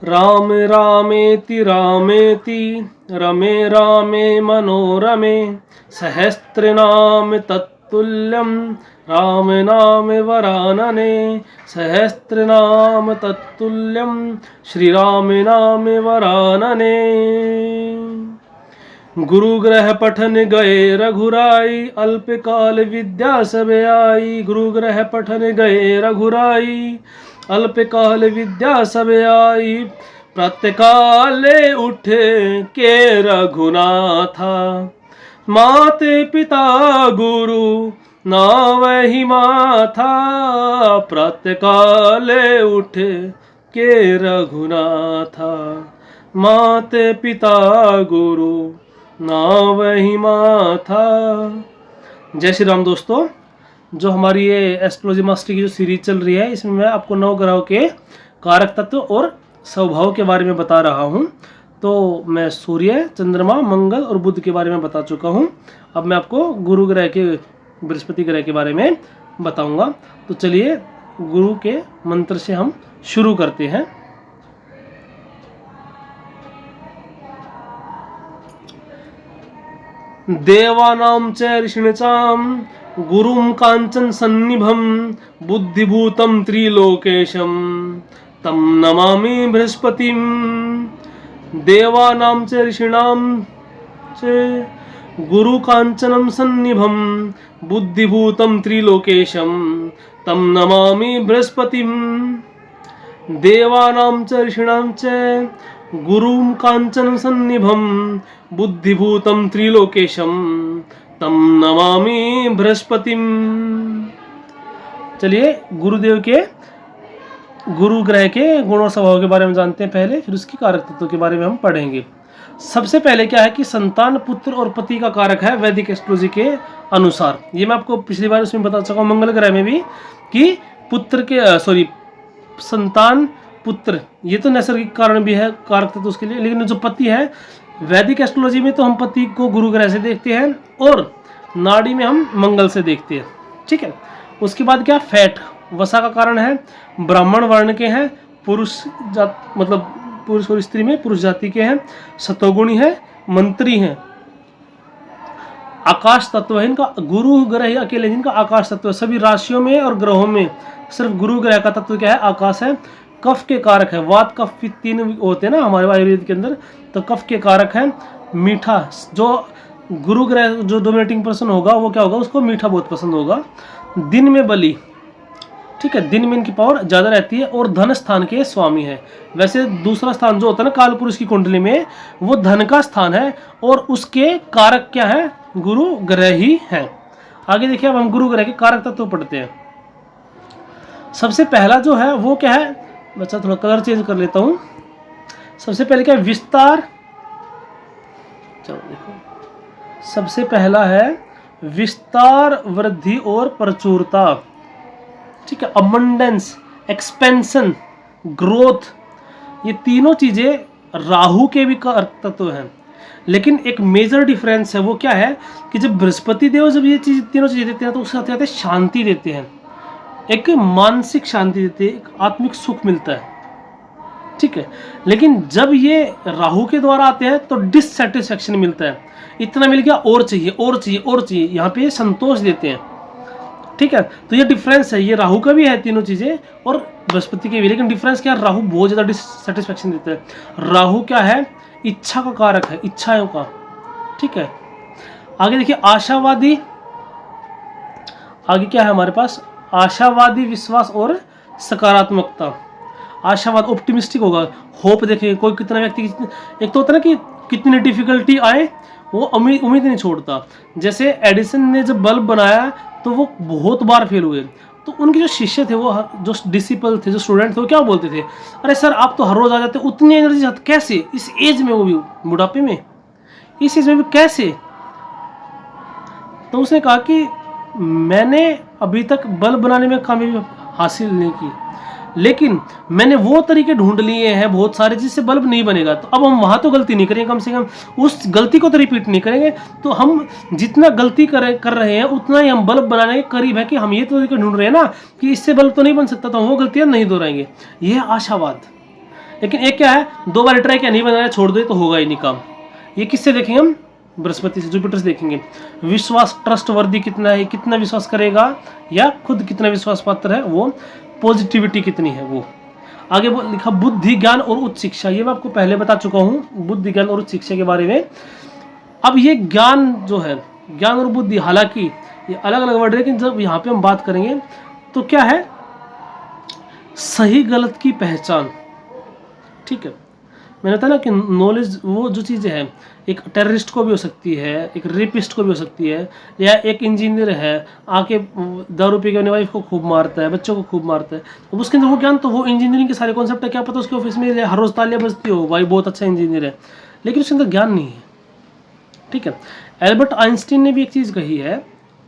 राम रामेति रामेति रमे रामे मनोरमे सहस्रनाम तत्तुल्यं राम नाम वरानने सहस्रनाम तत्तुल्यं श्री राम नाम वरानने। गुरु ग्रह पठन गए रघुराई अल्प काल विद्या सब आई। गुरु ग्रह पठन गए रघुराई अल्प काल विद्या सब आई। प्रातःकाले उठे के रघुनाथा माते पिता गुरु नावहि माथा। प्रातःकाले उठे के रघुनाथा माते पिता गुरु नावहि माथा। जय श्री राम दोस्तों, जो हमारी ये एस्ट्रोलॉजी मास्टर की जो सीरीज चल रही है इसमें मैं आपको 9 ग्रहों के कारक तत्व और स्वभाव के बारे में बता रहा हूँ। तो मैं सूर्य, चंद्रमा, मंगल और बुध के बारे में बता चुका हूँ। अब मैं आपको गुरु ग्रह के, बृहस्पति ग्रह के बारे में बताऊंगा। तो चलिए गुरु के मंत्र से हम शुरू करते हैं। देवानां च ऋषिणचां गुरुं कांचन सन्निभं बुद्धिभूतं त्रिलोकेशं तं नमामि बृहस्पतिं। देवानां च ऋषिणां च गुरु कांचनं सन्निभं बुद्धिभूतं त्रिलोकेशं तं नमामि बृहस्पतिं। देवानां च ऋषिणां च गुरुं कांचन सन्निभं बुद्धिभूतं त्रिलोकेशं तं नमामि बृहस्पतिं। चलिए गुरुदेव के, गुरु ग्रह के गुणों स्वभाव के बारे में जानते हैं पहले, फिर उसकी कारक तत्वों के बारे में हम पढ़ेंगे। सबसे पहले क्या है कि संतान, पुत्र और पति का कारक है वैदिक एस्ट्रोलॉजी के अनुसार। ये मैं आपको पिछली बार उसमें बता चुका हूँ मंगल ग्रह में भी कि पुत्र के संतान, पुत्र, ये तो नैसर्गिक कारण भी है कारक तत्व उसके लिए। लेकिन जो पति है वैदिक एस्ट्रोलॉजी में तो हम पति को गुरु ग्रह से देखते हैं और नाड़ी में हम मंगल से देखते हैं। ठीक है, उसके बाद क्या, फैट वसा का कारण है, ब्राह्मण वर्ण के हैं, पुरुष जात मतलब पुरुष और स्त्री में पुरुष जाति के हैं, सतोगुणी है, मंत्री हैं, आकाश तत्व है इनका। गुरु ग्रह ही अकेले जिनका आकाश तत्व है। सभी राशियों में और ग्रहों में सिर्फ गुरु ग्रह का तत्व क्या है, आकाश है। कफ के कारक है, वात कफ 3 होते हैं ना हमारे आयुर्वेद के अंदर, तो कफ के कारक है। मीठा, जो गुरु ग्रह जो डोमिनेटिंग पर्सन होगा वो क्या होगा, उसको मीठा बहुत पसंद होगा। दिन में बली, ठीक है, दिन में इनकी पावर ज़्यादा रहती है और धन स्थान के स्वामी है। वैसे दूसरा स्थान जो होता है ना काल पुरुष की कुंडली में, वो धन का स्थान है और उसके कारक क्या है, गुरु ग्रह ही है। आगे देखिए, अब हम गुरु ग्रह के कारक तत्व पढ़ते हैं। सबसे पहला जो है वो क्या है, बच्चा थोड़ा कलर चेंज कर लेता हूं। सबसे पहले क्या है, विस्तार। चलो देखो, सबसे पहला है विस्तार, वृद्धि और प्रचुरता। ठीक है, अबंडेंस, एक्सपेंशन, ग्रोथ, ये तीनों चीजें राहु के भी कारक तत्व हैं। लेकिन एक मेजर डिफरेंस है, वो क्या है कि जब बृहस्पति देव जब ये तीनों चीजें देते हैं तो उसके साथ शांति देते हैं, एक मानसिक शांति देते हैं, एक आत्मिक सुख मिलता है। ठीक है, लेकिन जब ये राहु के द्वारा आते हैं तो डिससेटिस्फैक्शन मिलता है, इतना मिल गया और चाहिए और चाहिए और चाहिए, यहाँ पे संतोष देते हैं। ठीक है, तो ये डिफरेंस है, ये राहु का भी है तीनों चीजें और बृहस्पति के भी। लेकिन डिफरेंस क्या है, राहु बहुत ज्यादा डिससेटिस्फैक्शन देता है। राहु क्या है, इच्छा का कारक है, इच्छाओं का। ठीक है, आगे देखिए आशावादी। आगे क्या है हमारे पास, आशावादी, विश्वास और सकारात्मकता। आशावाद, ऑप्टिमिस्टिक होगा, होप। देखिए कोई कितना व्यक्ति, एक तो होता है ना कि कितनी डिफिकल्टी आए वो उम्मीद नहीं छोड़ता। जैसे एडिसन ने जब बल्ब बनाया तो वो बहुत बार फेल हुए, तो उनके जो शिष्य थे, वो जो डिसिपल थे, जो स्टूडेंट थे, वो क्या बोलते थे, अरे सर आप तो हर रोज आ जाते, उतनी एनर्जी कैसे, इस एज में, वो भी बुढ़ापे में, इस एज में भी कैसे। तो उसने कहा कि मैंने अभी तक बल्ब बनाने में कामयाबी हासिल नहीं की, लेकिन मैंने वो तरीके ढूंढ लिए हैं बहुत सारे जिससे बल्ब नहीं बनेगा। तो अब हम वहाँ तो गलती नहीं करेंगे, कम से कम उस गलती को तो रिपीट नहीं करेंगे। तो हम जितना गलती कर रहे हैं उतना ही हम बल्ब बनाने के करीब है कि हम ये तरीके ढूंढ रहे हैं ना कि इससे बल्ब तो नहीं बन सकता, तो हम वो गलतियाँ नहीं दोहराएंगे। ये है आशावाद। लेकिन एक क्या है, 2 बार ट्राई किया नहीं बना है, छोड़ दो तो होगा ही नहीं काम। ये किससे देखेंगे हम, बृहस्पति से, जुपिटर से देखेंगे। विश्वास, ट्रस्टवर्दी कितना है, कितना विश्वास करेगा, या खुद कितना विश्वास पात्र है, वो पॉजिटिविटी कितनी है वो। आगे वो लिखा बुद्धि, ज्ञान और उच्च शिक्षा, ये मैं आपको पहले बता चुका हूँ बुद्धि, ज्ञान और उच्च शिक्षा के बारे में। अब ये ज्ञान जो है, ज्ञान और बुद्धि, हालांकि ये अलग अलग वर्ड है, लेकिन जब यहाँ पे हम बात करेंगे तो क्या है, सही गलत की पहचान। ठीक है, मैंने बताया ना कि नॉलेज वो जो चीज़ें हैं, एक टेररिस्ट को भी हो सकती है, एक रेपिस्ट को भी हो सकती है, या एक इंजीनियर है आके दारू पी के अपनी वाइफ को खूब मारता है, बच्चों को खूब मारता है, तो उसके अंदर वो ज्ञान, तो वो इंजीनियरिंग के सारे कॉन्सेप्ट है, क्या पता उसके ऑफिस में हर रोज़ तालियां बजती हो, भाई बहुत अच्छा इंजीनियर है, लेकिन उसके अंदर ज्ञान नहीं है। ठीक है, एल्बर्ट आइंस्टीन ने भी एक चीज़ कही है,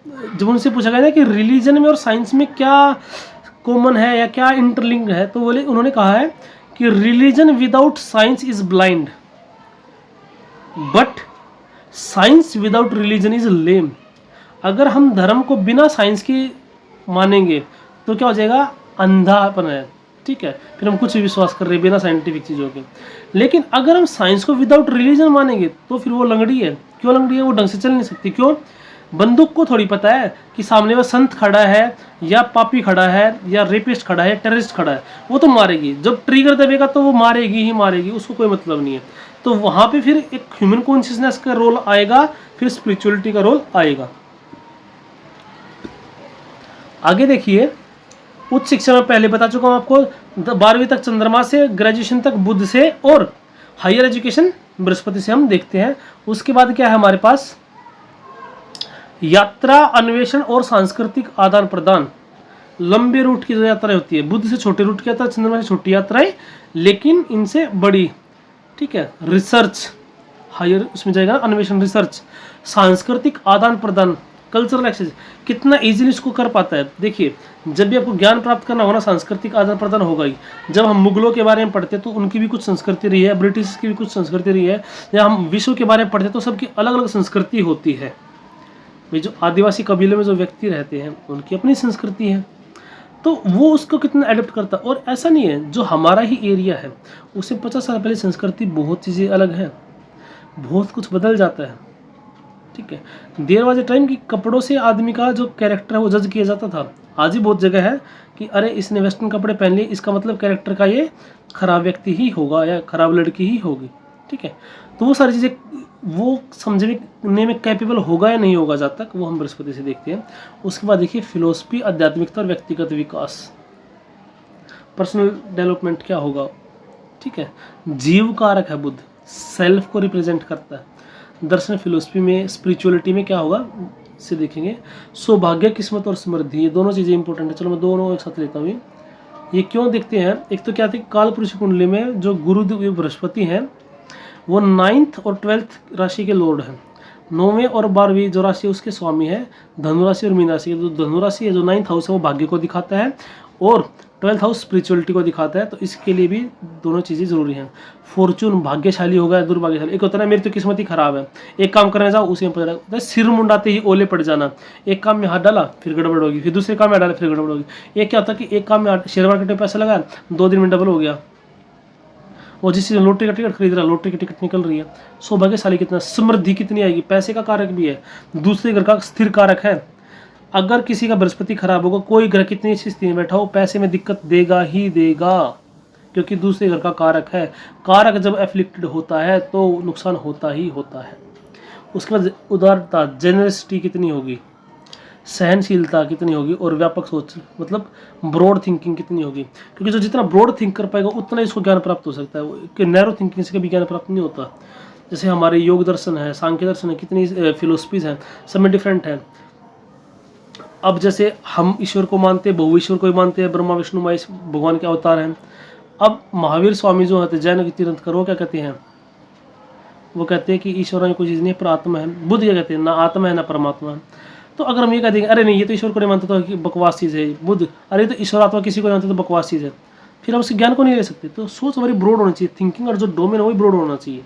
जब उनसे पूछा गया ना कि रिलीजन में और साइंस में क्या कॉमन है या क्या इंटरलिंक है, तो बोले, उन्होंने कहा है कि religion without science is blind, but science without religion is lame. अगर हम धर्म को बिना साइंस के मानेंगे तो क्या हो जाएगा, अंधापन है। ठीक है, फिर हम कुछ भी विश्वास कर रहे हैं बिना साइंटिफिक चीज़ों के। लेकिन अगर हम साइंस को विदाउट रिलीजन मानेंगे तो फिर वो लंगड़ी है। क्यों लंगड़ी है, वो ढंग से चल नहीं सकती। क्यों, बंदूक को थोड़ी पता है कि सामने में संत खड़ा है या पापी खड़ा है या रेपिस्ट खड़ा है, टेररिस्ट खड़ा है, वो तो मारेगी, जब ट्रिगर दबेगा तो वो मारेगी ही मारेगी, उसको कोई मतलब नहीं है। तो वहाँ पे फिर एक ह्यूमन कॉन्शियसनेस का रोल आएगा, फिर स्पिरिचुअलिटी का रोल आएगा। आगे देखिए, उच्च शिक्षा में पहले बता चुका हूँ आपको, 12वीं तक चंद्रमा से, ग्रेजुएशन तक बुध से, और हायर एजुकेशन बृहस्पति से हम देखते हैं। उसके बाद क्या है हमारे पास, यात्रा, अन्वेषण और सांस्कृतिक आदान प्रदान। लंबे रूट की जो यात्राएं होती है, बुध से छोटे रूट की यात्रा, चंद्रमा से छोटी यात्राएं, लेकिन इनसे बड़ी। ठीक है, रिसर्च, हायर उसमें जाएगा अन्वेषण, रिसर्च, सांस्कृतिक आदान प्रदान, कल्चरल एक्सचेंज, कितना इजीली इसको कर पाता है। देखिए, जब भी आपको ज्ञान प्राप्त करना होगा, सांस्कृतिक आदान प्रदान होगा ही। जब हम मुगलों के बारे में पढ़ते हैं तो उनकी भी कुछ संस्कृति रही है, ब्रिटिश की भी कुछ संस्कृति रही है, या हम विश्व के बारे में पढ़ते हैं तो सबकी अलग अलग संस्कृति होती है। भाई, जो आदिवासी कबीले में जो व्यक्ति रहते हैं उनकी अपनी संस्कृति है, तो वो उसको कितना एडप्ट करता है। और ऐसा नहीं है, जो हमारा ही एरिया है उससे 50 साल पहले संस्कृति बहुत चीज़ें अलग है, बहुत कुछ बदल जाता है। ठीक है, देर वाले टाइम की कपड़ों से आदमी का जो कैरेक्टर है वो जज किया जाता था। आज ही बहुत जगह है कि अरे इसने वेस्टर्न कपड़े पहन लिए, इसका मतलब कैरेक्टर का ये खराब व्यक्ति ही होगा या खराब लड़की ही होगी। ठीक है, तो वो सारी चीज़ें वो समझने में कैपेबल होगा या नहीं होगा, जब तक वो हम बृहस्पति से देखते हैं। उसके बाद देखिए फिलोसफी, आध्यात्मिकता और व्यक्तिगत विकास, पर्सनल डेवलपमेंट क्या होगा। ठीक है, जीव कारक है बुध, सेल्फ को रिप्रेजेंट करता है। दर्शन, फिलोसफी में, स्पिरिचुअलिटी में क्या होगा से देखेंगे। सौभाग्य, किस्मत और समृद्धि, ये दोनों चीज़ें इंपॉर्टेंट है। चलो मैं दोनों एक साथ लेता हूँ। ये क्यों देखते हैं, एक तो क्या थे, काल पुरुष कुंडली में जो गुरु बृहस्पति हैं वो 9th और 12th राशि के लॉर्ड हैं। 9वें और 12वीं जो राशि है उसके स्वामी है धनु राशि और मीन राशि। जो धनु राशि है, जो 9th हाउस है वो भाग्य को दिखाता है, और 12th हाउस स्पिरिचुअलिटी को दिखाता है। तो इसके लिए भी दोनों चीज़ें जरूरी हैं। फॉर्चून, भाग्यशाली होगा या दुर्भाग्यशाली। एक होता है ना, मेरी तो किस्मत ही खराब है, एक काम करने जाओ उसी में पड़ जाएगा, सिर मुंडाते ही ओले पड़ जाना। एक काम में हाथ डाला फिर गड़बड़ होगी, फिर दूसरे काम में डाला फिर गड़बड़ होगी। एक क्या होता है कि एक काम में शेयर मार्केट में पैसा लगाया, 2 दिन में डबल हो गया। और जिस चीज़ लॉटरी का टिकट खरीद रहा है, लॉटरी की टिकट निकल रही है। सौभाग्यशाली कितना, समृद्धि कितनी आएगी, पैसे का कारक भी है, दूसरे घर का स्थिर कारक है। अगर किसी का बृहस्पति खराब होगा, कोई ग्रह कितनी अच्छी स्थिति में बैठा हो, पैसे में दिक्कत देगा ही देगा, क्योंकि दूसरे घर का कारक है। कारक जब एफ्लिक्टेड होता है तो नुकसान होता ही होता है। उसके बाद उदारता, जेनरसिटी कितनी होगी, सहनशीलता कितनी होगी, और व्यापक सोच मतलब ब्रॉड थिंकिंग कितनी होगी। क्योंकि जो जितना ब्रॉड थिंक कर पाएगा उतना इसको ज्ञान प्राप्त हो सकता है, कि नैरो थिंकिंग से कभी ज्ञान प्राप्त नहीं होता। जैसे हमारे योग दर्शन है, सांख्य दर्शन है, कितनी फिलोसफीज हैं, सब में डिफरेंट है। अब जैसे हम ईश्वर को मानते हैं, बहु ईश्वर को ही मानते हैं, ब्रह्मा विष्णु महेश भगवान के अवतार हैं। अब महावीर स्वामी जो होते जैन की तीर्थंकर, वो क्या कहते हैं, वो कहते हैं कि ईश्वर में कोई चीज़ नहीं है, पर आत्मा है। बुद्ध क्या कहते हैं, ना आत्मा है ना परमात्मा है। तो अगर हम ये कह देंगे अरे नहीं ये तो ईश्वर को नहीं मानता तो बकवास चीज़ है, बुद्ध अरे तो ईश्वर आत्मा किसी को नहीं मानते तो बकवास चीज़ है, फिर हम उसके ज्ञान को नहीं ले सकते। तो सोच हमारी ब्रॉड होनी चाहिए, थिंकिंग और जो डोमेन है वही ब्रॉड होना चाहिए।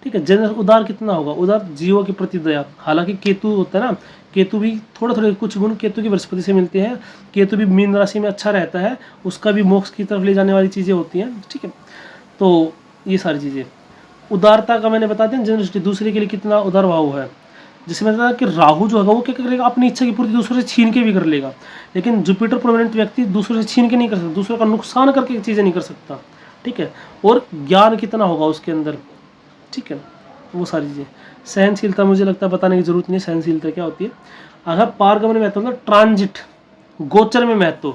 ठीक है, जनरल उदार कितना होगा, उदार जीवों के प्रति दया। हालांकि केतु होता है ना, केतु भी थोड़े थोड़े कुछ गुण केतु की बृहस्पति से मिलते हैं। केतु भी मीन राशि में अच्छा रहता है, उसका भी मोक्ष की तरफ ले जाने वाली चीज़ें होती हैं। ठीक है, तो ये सारी चीज़ें। उदारता का मैंने बता दिया, जनरसिटी, दूसरे के लिए कितना उदार भाव है। जैसे मैंने बताया कि राहु जो होगा वो क्या करेगा, अपनी इच्छा की पूर्ति दूसरे से छीन के भी कर लेगा, लेकिन जुपिटर प्रोमिनेंट व्यक्ति दूसरे से छीन के नहीं कर सकता, दूसरे का नुकसान करके चीज़ें नहीं कर सकता, ठीक है। और ज्ञान कितना होगा उसके अंदर, ठीक है, वो सारी चीज़ें। सहनशीलता मुझे लगता है बताने की जरूरत नहीं, सहनशीलता क्या होती है। अगर पारगमन में महत्व, ट्रांजिट, गोचर में महत्व,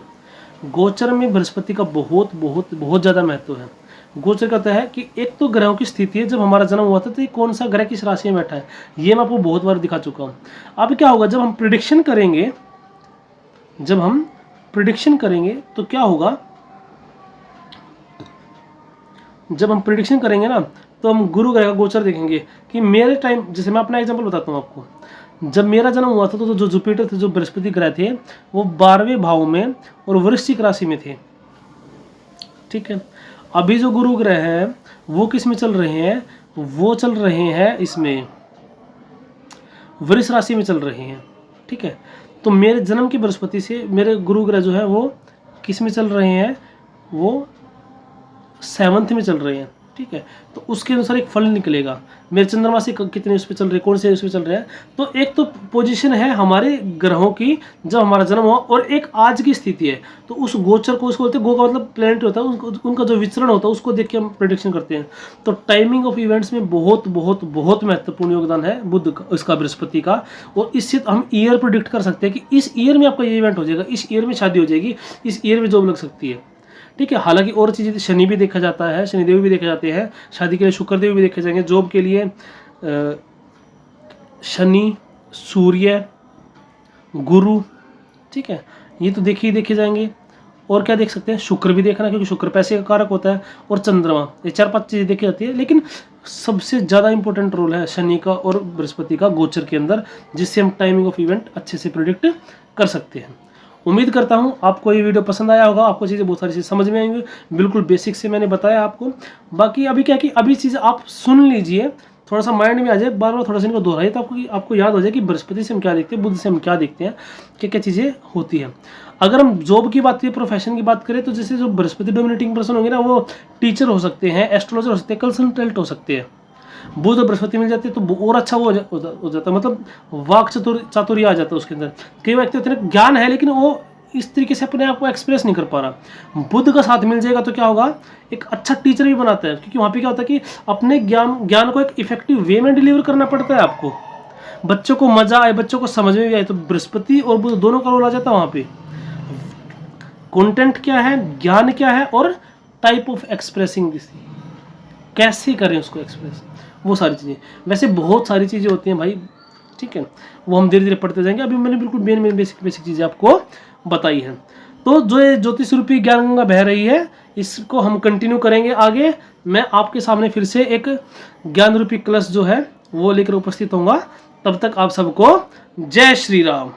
गोचर में बृहस्पति का बहुत बहुत बहुत ज़्यादा महत्व है। गोचर कहता है कि एक तो ग्रहों की स्थिति है, जब हमारा जन्म हुआ था तो ये कौन सा ग्रह किस राशि में बैठा है, ये मैं आपको बहुत बार दिखा चुका हूँ। अब क्या होगा, जब हम प्रिडिक्शन करेंगे, जब हम प्रिडिक्शन करेंगे तो क्या होगा, जब हम प्रिडिक्शन करेंगे ना तो हम गुरु ग्रह का गोचर देखेंगे कि मेरे टाइम, जैसे मैं अपना एग्जांपल बताता हूँ आपको, जब मेरा जन्म हुआ था तो जो जुपिटर थे, जो बृहस्पति ग्रह थे, वो 12वें भाव में और वृश्चिक राशि में थे, ठीक है। अभी जो गुरु ग्रह है वो किस में चल रहे हैं, वो चल रहे हैं इसमें वृष राशि में चल रहे हैं, ठीक है। तो मेरे जन्म की बृहस्पति से मेरे गुरु ग्रह जो है वो किस में चल रहे हैं, वो 7th में चल रहे हैं, ठीक है। तो उसके अनुसार एक फल निकलेगा, मेरे चंद्रमा से कितने उस पर चल रहे हैं, कौन से उस पर चल रहे हैं। तो एक तो पोजीशन है हमारे ग्रहों की जब हमारा जन्म हुआ, और एक आज की स्थिति है। तो उस गोचर को, उसको बोलते हैं, गो का मतलब प्लैनेट होता है, उनका जो विचरण होता है उसको देख के हम प्रेडिक्शन करते हैं। तो टाइमिंग ऑफ इवेंट्स में बहुत बहुत बहुत महत्वपूर्ण योगदान है बुध का, इसका, बृहस्पति का। और इससे हम ईयर प्रिडिक्ट कर सकते हैं कि इस ईयर में आपका ये इवेंट हो जाएगा, इस ईयर में शादी हो जाएगी, इस ईयर में जॉब लग सकती है, ठीक है। हालांकि और चीज़ें, शनि भी देखा जाता है, शनिदेव भी देखे जाते हैं, शादी के लिए शुक्रदेव भी देखे जाएंगे, जॉब के लिए शनि, सूर्य, गुरु, ठीक है, ये तो देखे जाएंगे। और क्या देख सकते हैं, शुक्र भी देखना, क्योंकि शुक्र पैसे का कारक होता है, और चंद्रमा, ये 4-5 चीज़ें देखी जाती है। लेकिन सबसे ज़्यादा इंपॉर्टेंट रोल है शनि का और बृहस्पति का गोचर के अंदर, जिससे हम टाइमिंग ऑफ इवेंट अच्छे से प्रिडिक्ट कर सकते हैं। उम्मीद करता हूँ आपको ये वीडियो पसंद आया होगा, आपको चीज़ें बहुत सारी चीज़ें समझ में आएंगी। बिल्कुल बेसिक से मैंने बताया आपको। बाकी अभी क्या कि अभी चीज़ें आप सुन लीजिए, थोड़ा सा माइंड में आ जाए, बार बार थोड़ा सा इनको दोहराइए, तो आपको याद हो जाए कि बृहस्पति से हम क्या देखते हैं, बुध से हम क्या देखते हैं, क्या क्या चीज़ें होती हैं। अगर हम जॉब की बात करें, प्रोफेशन की बात करें, तो जैसे जो बृहस्पति डोमिनेटिंग पर्सन होंगे ना, वो टीचर हो सकते हैं, एस्ट्रोलॉजर हो सकते हैं, कंसल्टेंट हो सकते हैं। बुध और बृहस्पति मिल जाते हैं तो और अच्छा वो हो जाता है, मतलब वाक चातुर्य आ जाता है उसके अंदर। कई व्यक्ति होते हैं ज्ञान है लेकिन वो इस तरीके से अपने आप को एक्सप्रेस नहीं कर पा रहा, बुध का साथ मिल जाएगा तो क्या होगा, एक अच्छा टीचर भी बनाता है। क्योंकि वहाँ पे क्या होता है कि अपने ज्ञान को एक इफेक्टिव वे में डिलीवर करना पड़ता है आपको, बच्चों को मजा आए, बच्चों को समझ में भी आए। तो बृहस्पति और बुध दोनों का रोल आ जाता है वहाँ पे। कंटेंट क्या है, ज्ञान क्या है, और टाइप ऑफ एक्सप्रेसिंग दिस, कैसे करें उसको एक्सप्रेस, वो सारी चीज़ें। वैसे बहुत सारी चीज़ें होती हैं भाई, ठीक है, वो हम धीरे धीरे पढ़ते जाएंगे। अभी मैंने बिल्कुल मेन बेसिक चीज़ें आपको बताई हैं। तो जो ये ज्योतिष रूपी ज्ञान गंगा बह रही है, इसको हम कंटिन्यू करेंगे आगे। मैं आपके सामने फिर से एक ज्ञान रूपी कलश जो है वो लेकर उपस्थित होऊंगा। तब तक आप सबको जय श्री राम।